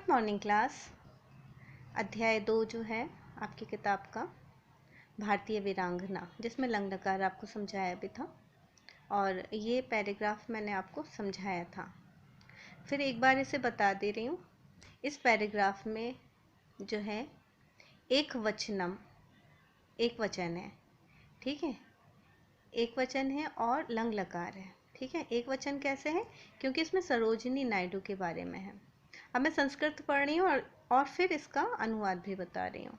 Good morning class. अध्याय 2 जो है आपकी किताब का भारतीय वीरांगना, जिसमें लंग नकार आपको समझाया भी था और ये पैराग्राफ मैंने आपको समझाया था। फिर एक बार इसे बता दे रही हूँ। इस पैराग्राफ में जो है एक वचन है, ठीक है। एक वचन है और लंग लकार है, ठीक है। एक वचन कैसे है? क्योंकि इसमें सरोजिनी नायडू के बारे में है। अब मैं संस्कृत पढ़ रही हूँ और फिर इसका अनुवाद भी बता रही हूँ।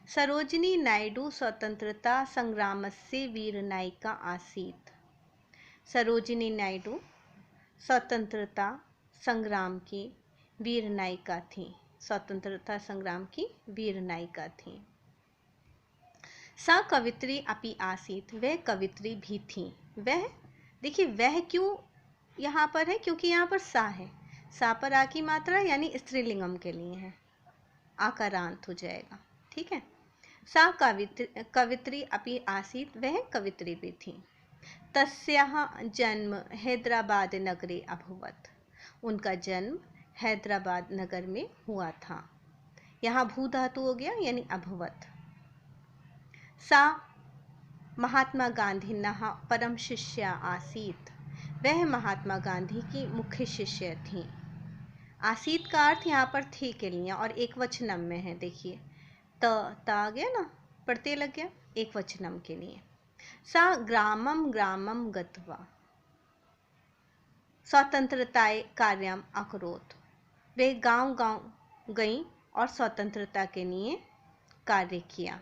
सरोजिनी नायडू स्वतंत्रता संग्रामस्य वीरनायिका आसीत्। सरोजिनी नायडू स्वतंत्रता संग्राम की वीर नायिका थी। स्वतंत्रता संग्राम की वीर नायिका थी। सा कवित्री अपि आसीत्, वह कवित्री भी थी। वह, देखिए वह क्यों यहाँ पर है? क्योंकि यहाँ पर सा है। सा पर आ की मात्रा यानी स्त्रीलिंगम के लिए है, आकारांत हो जाएगा, ठीक है। सा कवित्री अपि आसीत्, वह कवित्री भी थी। तस्याः जन्म हैदराबाद नगरे अभवत्, उनका जन्म हैदराबाद नगर में हुआ था। यहाँ भू धातु हो गया यानी अभवत्। सा महात्मा गांधीनः परम शिष्या आसीत्, वह महात्मा गांधी की मुख्य शिष्य थी। आसीत का अर्थ यहाँ पर थी के लिए और एक वचनम में है। देखिए त आ गया ना, प्रत्यय लग गया, एक वचनम के लिए। सा ग्रामम ग्रामम गत्वा स्वतंत्रताय कार्यम अकरोत्, वे गांव गांव गई और स्वतंत्रता के लिए कार्य किया।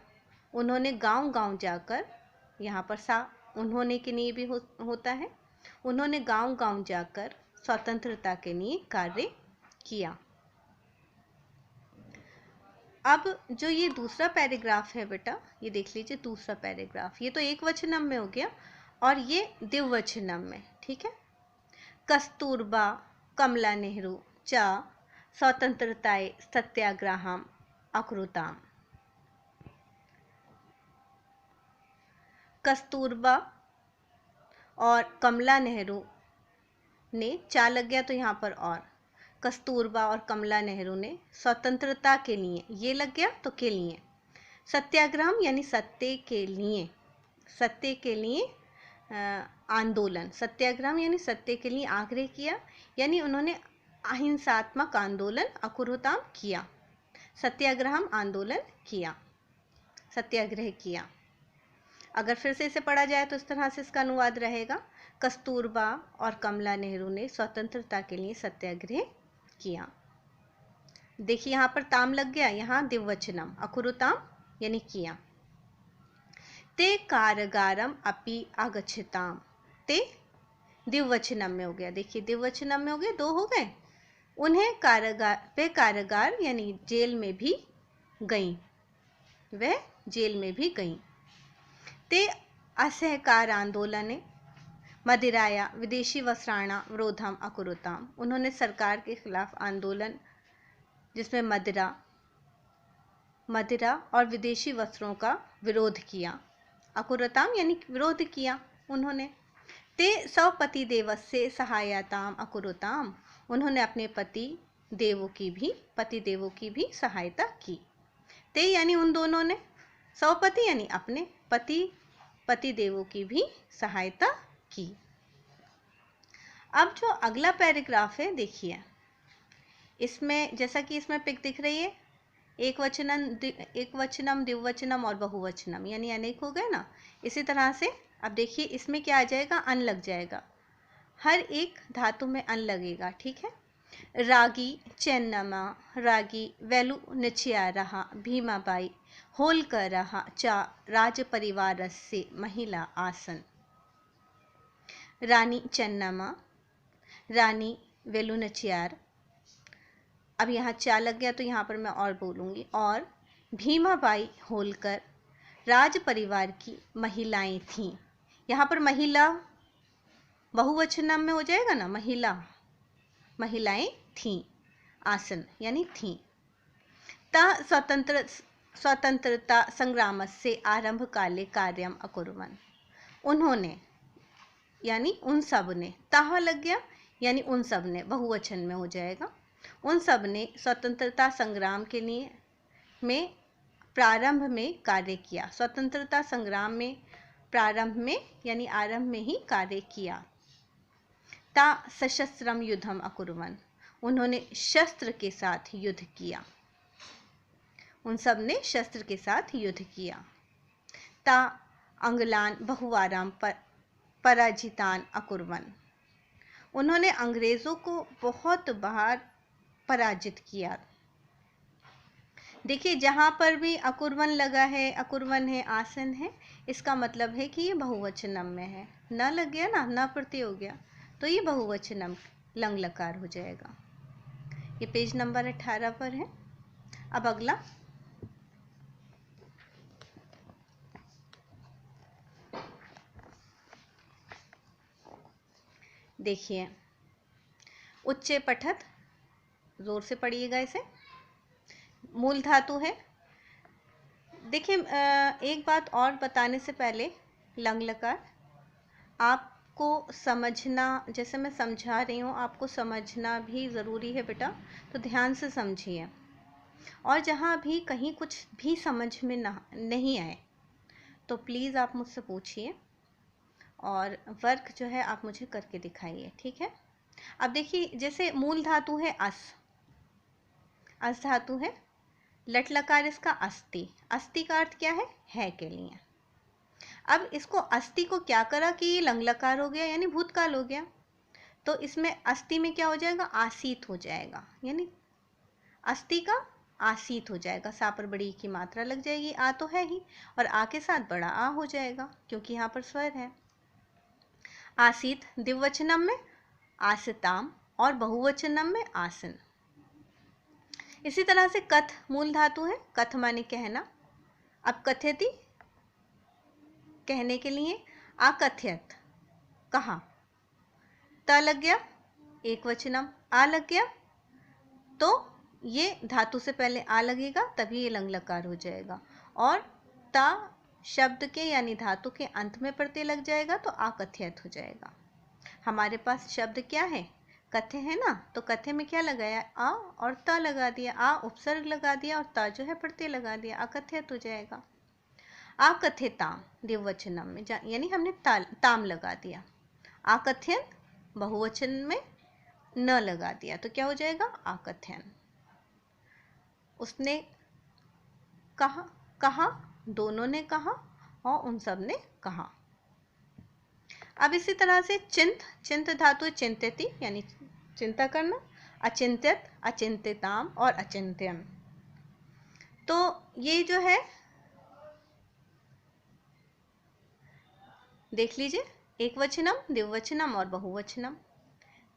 उन्होंने गांव गांव जाकर, यहाँ पर सा उन्होंने के लिए भी होता है, उन्होंने गांव गांव जाकर स्वतंत्रता के लिए कार्य किया। अब जो ये दूसरा पैराग्राफ है बेटा, ये देख लीजिए दूसरा पैराग्राफ। ये तो एक वचनम में हो गया और ये द्विवचनम में, ठीक है। कस्तूरबा कमला नेहरू च स्वतंत्रताय सत्याग्रहम अकुरुताम। कस्तूरबा और कमला नेहरू ने, चा लग गया तो यहाँ पर और, कस्तूरबा और कमला नेहरू ने स्वतंत्रता के लिए, ये लग गया तो के लिए, सत्याग्रह यानी सत्य के लिए, सत्य के लिए आंदोलन, सत्याग्रह यानी सत्य के लिए आग्रह किया, यानी उन्होंने अहिंसात्मक आंदोलन अकुरुताम किया, सत्याग्रह आंदोलन किया, सत्याग्रह किया। अगर फिर से इसे पढ़ा जाए तो इस तरह से इसका अनुवाद रहेगा, कस्तूरबा और कमला नेहरू ने स्वतंत्रता के लिए सत्याग्रह किया। देखिए यहाँ पर ताम लग गया, यहाँ द्विवचनम अकुरुताम यानी किया। ते कारागारम अपि आगच्छताम, ते द्विवचनम में हो गया। देखिए द्विवचनम में हो गए, दो हो गए। उन्हें कारागार, वे कारागार यानी जेल में भी गई, वह जेल में भी गई। ते असहकार आंदोलने मदिराया विदेशी वस्त्राणा विरोधम अकुरुताम, उन्होंने सरकार के खिलाफ आंदोलन जिसमें मदिरा और विदेशी वस्त्रों का विरोध किया। अकुरुताम यानी विरोध किया उन्होंने। ते स्वपति देवस्य सहायताम अकुरुताम, उन्होंने अपने पति देवों की भी सहायता की। ते यानी उन दोनों ने, स्वपति यानी अपने पति देवों की भी सहायता की। अब जो अगला पैराग्राफ है देखिए, इसमें जैसा कि इसमें पिक दिख रही है, एक वचनम द्विवचनम और बहुवचनम यानी अनेक हो गए ना। इसी तरह से अब देखिए इसमें क्या आ जाएगा, अन लग जाएगा, हर एक धातु में अन लगेगा, ठीक है। रागी चेन्नमा रागी वेलु निचयारः भीमाबाई होलकरः च राज परिवारस्य महिला आसन। रानी चेन्नमा, रानी वेलु नचियार, अब यहाँ चा लग गया तो यहाँ पर मैं और बोलूँगी, और भीमाबाई होलकर राज परिवार की महिलाएं थीं। यहाँ पर महिला बहुवचनम में हो जाएगा ना, महिलाएं थीं, आसन यानी थीं। ता स्वतंत्रता संग्राम से आरंभ काले कार्यम अकुर्वन्, उन्होंने यानी उन सब ने, ताह लग गया यानी उन सब ने, बहुवचन में हो जाएगा, उन सब ने स्वतंत्रता संग्राम के लिए में प्रारंभ में कार्य किया। स्वतंत्रता संग्राम में प्रारंभ में यानी आरंभ में ही कार्य किया। ता सशस्त्रम युद्धम अकुर्वन्, उन्होंने शस्त्र के साथ युद्ध किया। उन सब ने शस्त्र के साथ युद्ध किया। ता अंग्लान बहुवाराम पराजितान अकुर्वन्, उन्होंने अंग्रेजों को बहुत बार पराजित किया। देखिए जहाँ पर भी अकुर्वन् लगा है, अकुर्वन् है, आसन है, इसका मतलब है कि ये बहुवचनम में है। न लग गया ना, न प्रत्यय हो गया, तो ये बहुवचनम लंग लकार हो जाएगा। ये पेज नंबर 18 पर है। अब अगला, देखिए उच्चे पठत, जोर से पढ़िएगा इसे। मूल धातु है। देखिए एक बात और बताने से पहले, लंग लकार आपको समझना, जैसे मैं समझा रही हूँ आपको समझना भी ज़रूरी है बेटा, तो ध्यान से समझिए। और जहाँ भी कहीं कुछ भी समझ में नहीं आए तो प्लीज़ आप मुझसे पूछिए और वर्क जो है आप मुझे करके दिखाइए, ठीक है। अब देखिए जैसे मूल धातु है अस धातु है, लट लकार इसका अस्ति। अस्ति का अर्थ क्या है के लिए। अब इसको अस्ति को क्या करा कि ये लंग लकार हो गया, यानी भूतकाल हो गया। तो इसमें अस्ति में क्या हो जाएगा, आसीत हो जाएगा, यानी अस्ति का आसीत हो जाएगा। सा पर बड़ी की मात्रा लग जाएगी, आ तो है ही, और आ के साथ बड़ा आ हो जाएगा क्योंकि यहाँ पर स्वर है। आसीत द्विवचनम में आसिताम और बहुवचनम में आसन। इसी तरह से कथ मूल धातु है, कथ माने कहना। अब कथयति कहने के लिए, आकथयत कहा, त लग गया एक वचनम, आ लग गया तो ये धातु से पहले आ लगेगा तभी ये लंग लकार हो जाएगा। और ता शब्द के यानी धातु के अंत में प्रत्यय लग जाएगा तो आकथयत हो जाएगा। हमारे पास शब्द क्या है, कथे है ना, तो कथे में क्या लगाया, आ और ता लगा दिया, आ उपसर्ग लगा दिया और ता जो है प्रत्यय लगा दिया, आकथयत हो जाएगा। आकथ्यताम द्विवचनम में यानी हमने ताम लगा दिया। आकथ्यन बहुवचन में न लगा दिया तो क्या हो जाएगा, आकथ्यन। उसने कहा, दोनों ने कहा और उन सब ने कहा। अब इसी तरह से चिंत धातु चिंत्यति यानी चिंता करना, अचिंत्यत अचिंत्यताम और अचिंत्यन। तो ये जो है देख लीजिए, एक वचनम, द्विवचनम और बहुवचनम।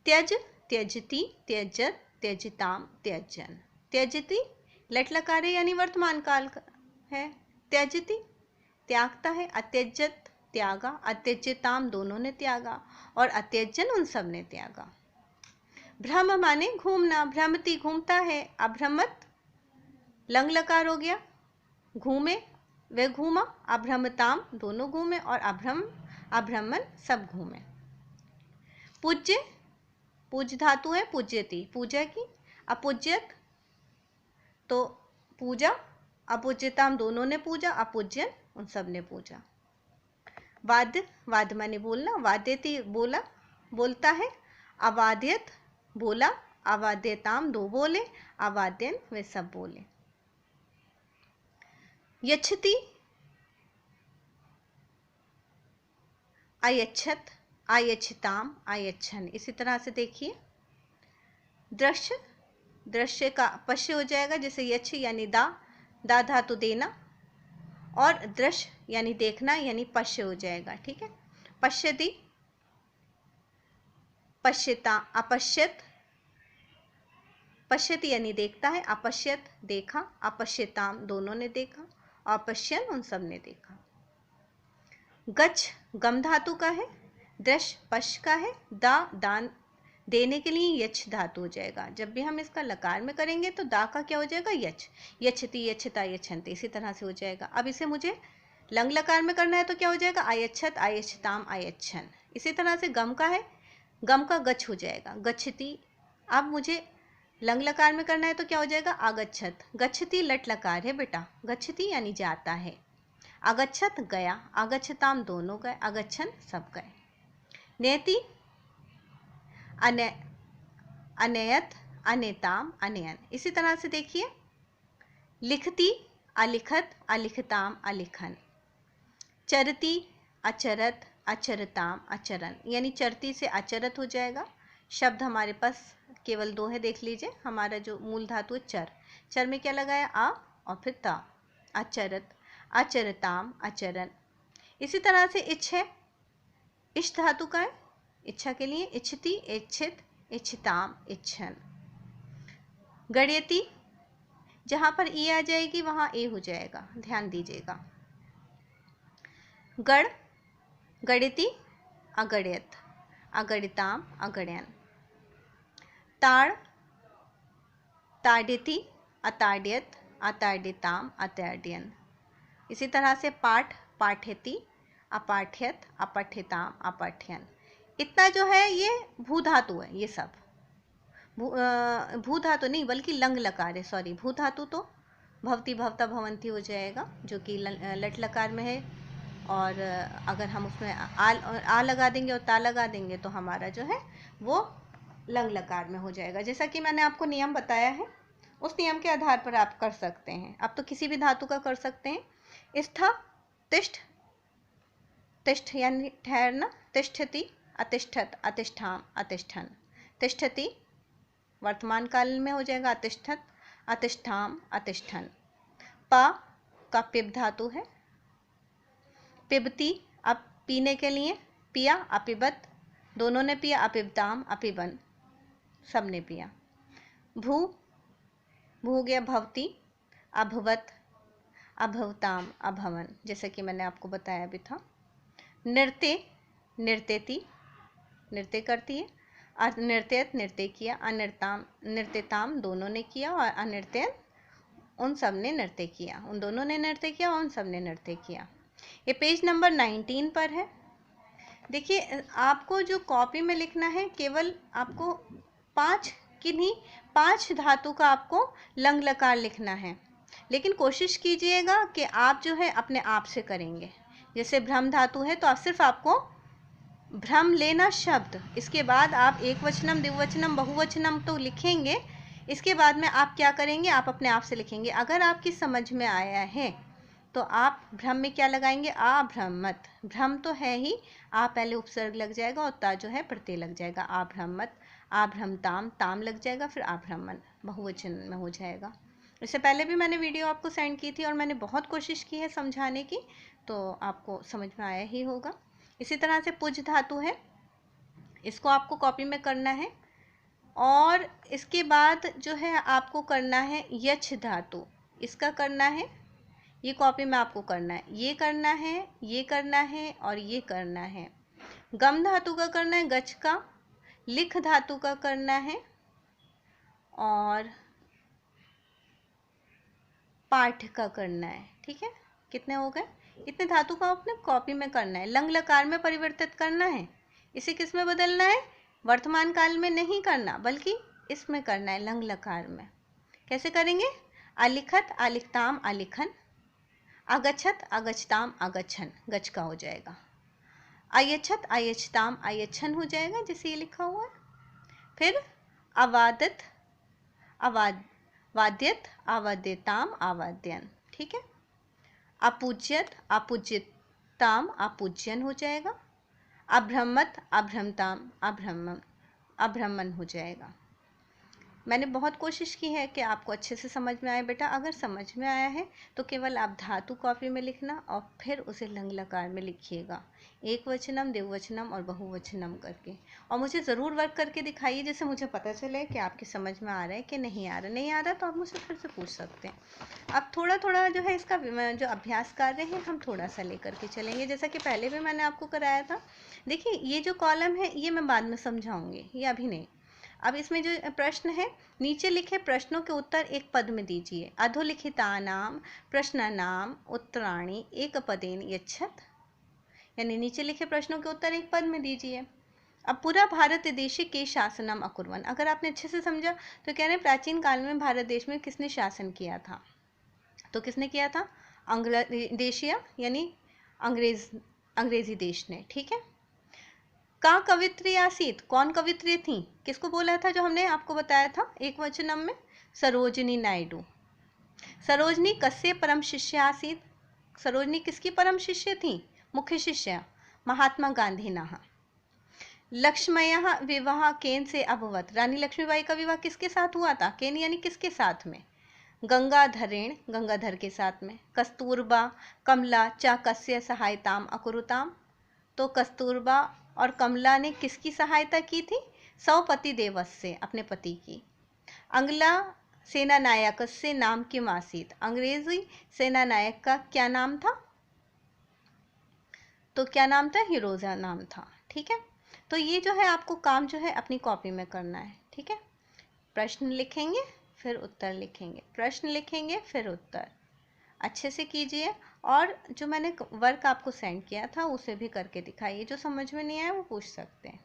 त्यज त्यजति त्यजत त्यजिताम त्यजन। त्यजति लट लकार है यानी वर्तमान काल है, त्यजति त्यागता है, अत्यजत त्यागा, अत्यज्यताम दोनों ने त्यागा और अत्यजन उन सब ने त्यागा। भ्रम माने घूमना, भ्रमति घूमता है, अभ्रमत लंग लकार हो गया, घूमे वे घूमा, अभ्रमताम दोनों घूमे और अभ्रमण सब घूमे। पूज्य पूज धातु है, पूज्यति पूजा की, अपूज्यत तो पूजा, अपूज्यताम दोनों ने पूजा, अपूज्यन उन सब ने पूजा। वाद्य माने बोलना, वाद्यति बोला बोलता है, अवाद्यत बोला, अवाद्यताम दो बोले, अवाद्यन वे सब बोले। यच्छति अयच्छत अयच्छताम अयच्छन। इसी तरह से देखिए दृश्य का पश्य हो जाएगा, जैसे यच्छ यानी दा धातु देना, और दृश्य यानी देखना यानी पश्य हो जाएगा, ठीक है। पश्यति पश्यता अपश्यत, पश्यति यानी देखता है, अपश्यत देखा, अपश्यताम दोनों ने देखा, अपश्यन उन सब ने देखा। गच्छ गम धातु का है, दृश्य पश्य का है, दान देने के लिए यच्छ धातु हो जाएगा। जब भी हम इसका लकार में करेंगे तो दा का क्या हो जाएगा, यच्छ, यच्छति यच्छता यच्छन्ति, इसी तरह से हो जाएगा। अब इसे मुझे लंग लकार में करना है तो क्या हो जाएगा, आयच्छत आयच्छताम आयच्छन। इसी तरह से गम का है, गम का गच्छ हो जाएगा, गच्छति। अब मुझे लंग लकार में करना है तो क्या हो जाएगा, आगच्छत। गच्छति लट लकार है बेटा, गच्छति यानी जाता है, आगच्छत गया, आगच्छताम दोनों गए, आगच्छन सब गए। नेति अनयत, अनेताम, अनयन। इसी तरह से देखिए, लिखती अलिखत, अलिखताम, अलिखन। चरती अचरत, अचरताम, अचरन। यानी चरती से अचरत हो जाएगा। शब्द हमारे पास केवल 2 है, देख लीजिए। हमारा जो मूल धातु है चर, चर में क्या लगाया, आ और फिर ता, अचरत, अचरताम, अचरन। इसी तरह से इच्छ है, इच्छ धातु का है, इच्छा के लिए, इच्छति, इच्छित, इच्छताम, इच्छन। गणयति, जहां पर ई आ जाएगी वहां ए हो जाएगा, ध्यान दीजिएगा। गण, गणिति, अगणयत, अगणिताम, अगणयन। ताड़, ताड़यति, अताड़यत, अताड़यताम, अताड़यन। इसी तरह से पाठ, पाठयति, अपाठ्यत, अपठ्यताम, अपठ्यन। इतना जो है ये भू धातु है, ये सब भू धातु नहीं बल्कि लंग लकार है, सॉरी। भू धातु तो भवती, भवता, भवंती हो जाएगा, जो कि लट लकार में है। और अगर हम उसमें आ लगा देंगे और ता लगा देंगे तो हमारा जो है वो लंग लकार में हो जाएगा। जैसा कि मैंने आपको नियम बताया है, उस नियम के आधार पर आप कर सकते हैं। आप तो किसी भी धातु का कर सकते हैं। स्थ, तिष्ठ, तिष्ठ यानी ठहरना, तिष्ठति, अतिष्ठत, अतिष्ठाम, अतिष्ठन। तिष्ठति वर्तमान काल में हो जाएगा, अतिष्ठत, अतिष्ठाम, अतिष्ठन। पा का पिब धातु है, पिबती, अब पीने के लिए, पिया, अपिबत, दोनों ने पिया, अपिबताम, अपिबन, सब ने पिया। भू, भू हो गया भवती, अभवत, अभवताम, अभवन, जैसे कि मैंने आपको बताया भी था। नृत्य, नृत्यति, नृत्य करती है, अनृत्यत, नृत्य किया, अनृताम, नृत्यताम, दोनों ने किया, और अनृत्यन, उन सब ने नृत्य किया, उन दोनों ने नृत्य किया, उन सब ने नृत्य किया। ये पेज नंबर 19 पर है। देखिए, आपको जो कॉपी में लिखना है, केवल आपको 5 धातु का आपको लंग लकार लिखना है। लेकिन कोशिश कीजिएगा कि आप जो है अपने आप से करेंगे। जैसे भ्रम धातु है तो आप सिर्फ आपको भ्रम लेना शब्द, इसके बाद आप एक वचनम, द्विवचनम, बहुवचनम तो लिखेंगे। इसके बाद में आप क्या करेंगे, आप अपने आप से लिखेंगे। अगर आपकी समझ में आया है तो आप भ्रम में क्या लगाएंगे, आभ्रमत। भ्रम तो है ही, आ पहले उपसर्ग लग जाएगा और ता जो है प्रत्यय लग जाएगा, आभ्रमत, आभ्रमताम, ताम लग जाएगा, फिर आभ्रमन, बहुवचन में हो जाएगा। इससे पहले भी मैंने वीडियो आपको सेंड की थी और मैंने बहुत कोशिश की है समझाने की, तो आपको समझ में आया ही होगा। इसी तरह से पुज धातु है, इसको आपको कॉपी में करना है। और इसके बाद जो है आपको करना है यछ धातु, इसका करना है, ये कॉपी में आपको करना है, ये करना है, ये करना है और ये करना है। गम धातु का करना है गच का, लिख धातु का करना है, और पाठ का करना है। ठीक है, कितने हो गए, इतने धातु का आपने कॉपी में करना है। लंग लकार में परिवर्तित करना है, इसे किस में बदलना है, वर्तमान काल में नहीं करना बल्कि इसमें करना है, लंग लकार में। कैसे करेंगे, अलिखत, अलिखताम, अलिखन, अगच्छत, अगच्छताम, अगच्छन, गच का हो जाएगा। अयच्छत, अयच्छताम, अयच्छन हो जाएगा, जैसे ये लिखा हुआ है। फिर अवादित, वाद्यत, अवाद्यताम, अवाद्यन। ठीक है, अपूज्यत, अपूज्यताम, अपूज्यन हो जाएगा। अभ्रमत, अभ्रमताम, अभ्रमन हो जाएगा। मैंने बहुत कोशिश की है कि आपको अच्छे से समझ में आए बेटा। अगर समझ में आया है तो केवल आप धातु कॉपी में लिखना और फिर उसे लंग लकार में लिखिएगा, एक वचनम, द्विवचनम और बहुवचनम करके। और मुझे ज़रूर वर्क करके दिखाइए, जिससे मुझे पता चले कि आपकी समझ में आ रहा है कि नहीं आ रहा। नहीं आ रहा तो आप मुझसे फिर से पूछ सकते हैं। अब थोड़ा थोड़ा जो है इसका जो अभ्यास कार्य है हम थोड़ा सा लेकर के चलेंगे, जैसा कि पहले भी मैंने आपको कराया था। देखिए, ये जो कॉलम है ये मैं बाद में समझाऊंगी, ये अभी नहीं। अब इसमें जो प्रश्न है, नीचे लिखे प्रश्नों के उत्तर एक पद में दीजिए। अधोलिखितानाम प्रश्नानाम उत्तराणि एक पदेन यच्छत, यानी नीचे लिखे प्रश्नों के उत्तर एक पद में दीजिए। अब पुरा भारत देशे के शासनम अकुर्वन्, अगर आपने अच्छे से समझा तो कह रहे हैं प्राचीन काल में भारत देश में किसने शासन किया था, तो किसने किया था, देशिया यानी अंग्रेजी देश ने। ठीक है, का कवित्री आसीत, कौन कवित्री थी, किसको बोला था जो हमने आपको बताया था एक वचनम में, सरोजिनी नायडू। सरोजनी कस्य परम शिष्य आसीत, सरोजनी किसकी परम शिष्य थी, मुख्य शिष्य महात्मा गांधी नहा। लक्ष्मयः विवाह केन से अभवत, रानी लक्ष्मीबाई का विवाह किसके साथ हुआ था, केन यानी किसके साथ में, गंगाधरेण, गंगाधर के साथ में। कस्तूरबा कमला च कस्य सहायताम अकुरुताम, तो कस्तूरबा और कमला ने किसकी सहायता की थी, सौपति देवस्य, अपने पति की। अंगला सेना नायक से नाम किम आसीत, अंग्रेजी सेना नायक का क्या नाम था, तो क्या नाम था, हिरोजा नाम था। ठीक है, तो ये जो है आपको काम जो है अपनी कॉपी में करना है। ठीक है, प्रश्न लिखेंगे फिर उत्तर लिखेंगे, प्रश्न लिखेंगे फिर उत्तर, अच्छे से कीजिए। और जो मैंने वर्क आपको सेंड किया था उसे भी करके दिखाइए, जो समझ में नहीं आया वो पूछ सकते हैं।